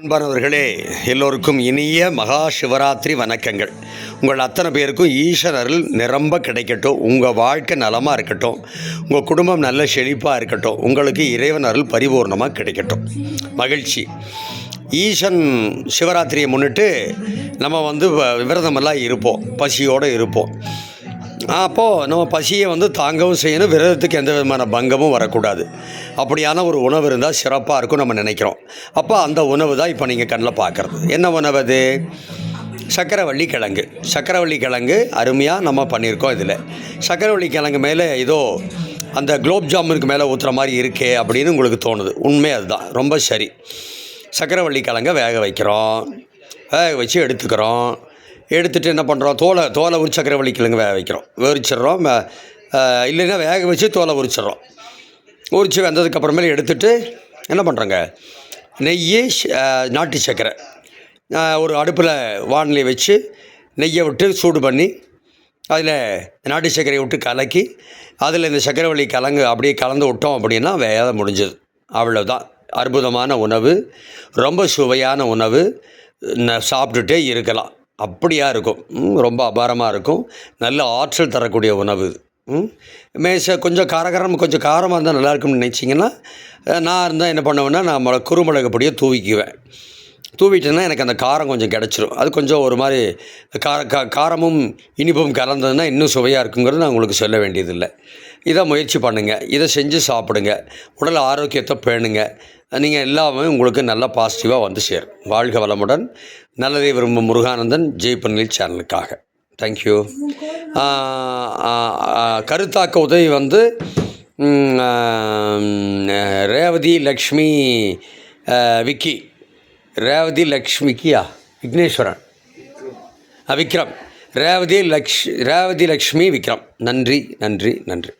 அன்பானவர்களே, எல்லோருக்கும் இனிய மகா சிவராத்திரி வணக்கங்கள். உங்கள் அத்தனை பேருக்கும் ஈஸ்வரர்கள் நிரம்ப கிடைக்கட்டும். உங்கள் வாழ்க்கை நலமாக இருக்கட்டும். உங்கள் குடும்பம் நல்ல செழிப்பாக இருக்கட்டும். உங்களுக்கு இறைவன் அருள் பரிபூர்ணமாக கிடைக்கட்டும். மகிழ்ச்சி. ஈசன் சிவராத்திரியை முன்னிட்டு நம்ம விரதமெல்லாம் இருப்போம், பசியோடு இருப்போம். அப்போது நம்ம பசியை தாங்கவும் செய்யணும். விரதத்துக்கு எந்த விதமான பங்கமும் வரக்கூடாது. அப்படியான ஒரு உணவு இருந்தால் சிறப்பாக இருக்கும் நம்ம நினைக்கிறோம். அப்போ அந்த உணவு தான் இப்போ நீங்கள் கண்ணில் பார்க்குறது. என்ன உணவு அது? சக்கரவள்ளி கிழங்கு. சக்கரவள்ளி கிழங்கு அருமையாக நம்ம பண்ணியிருக்கோம். இதில் சக்கரவள்ளி கிழங்கு மேலே ஏதோ அந்த குலோப் ஜாமுனுக்கு மேலே ஊற்றுற மாதிரி இருக்கே அப்படின்னு உங்களுக்கு தோணுது. உண்மை அதுதான், ரொம்ப சரி. சக்கரவள்ளி கிழங்கை வேக வைக்கிறோம். வேக வச்சு எடுத்துக்கிறோம். எடுத்துகிட்டு என்ன பண்ணுறோம்? தோலை உரிச்சு சக்கரவள்ளி கிழங்கு வேக வைக்கிறோம். உரிச்சிட்றோம். இல்லைன்னா வேக வச்சு தோலை உரிச்சிட்றோம். உரித்து வெந்ததுக்கப்புறமேலே எடுத்துகிட்டு என்ன பண்ணுறோங்க? நெய், நாட்டு சர்க்கரை ஒரு அடுப்பில் வானிலை வச்சு நெய்யை விட்டு சூடு பண்ணி அதில் நாட்டு சர்க்கரையை விட்டு கலக்கி அதில் இந்த சக்கரவள்ளி கிழங்கு அப்படியே கலந்து விட்டோம் அப்படின்னா வேலை முடிஞ்சது. அவ்வளோதான். அற்புதமான உணவு, ரொம்ப சுவையான உணவு. சாப்பிட்டுட்டே இருக்கலாம். அப்படியாக இருக்கும். ரொம்ப அபாரமாக இருக்கும். நல்ல ஆற்றல் தரக்கூடிய உணவு இது. கொஞ்சம் காரமாக இருந்தால் நல்லாயிருக்கும்னு நினச்சிங்கன்னா, நான் இருந்தால் என்ன பண்ணுவேன்னா, நான் குறுமிளகு பொடியை தூவிக்குவேன். தூவிட்டேன்னா எனக்கு அந்த காரம் கொஞ்சம் கிடச்சிரும். அது கொஞ்சம் ஒரு மாதிரி காரமும் இனிப்பும் கலந்ததுன்னா இன்னும் சுவையாக இருக்குங்கிறது நான் உங்களுக்கு சொல்ல வேண்டியதில்லை. இதை முயற்சி பண்ணுங்கள். இதை செஞ்சு சாப்பிடுங்க. உடல் ஆரோக்கியத்தை பேணுங்க. நீங்கள் எல்லாமே உங்களுக்கு நல்ல பாசிட்டிவாக சேரும். வாழ்க வளமுடன். நல்லதை விரும்பும் முருகானந்தன், ஜெய் பன்னில் சேனலுக்காக. தேங்க்யூ. கருத்தாக்க உதவி ரேவதி லக்ஷ்மி விக்கி. ரேவதி லக்ஷ்மிக்கியா விக்னேஸ்வரன் விக்ரம். ரேவதி லக்ஷ்மி விக்ரம். நன்றி நன்றி நன்றி.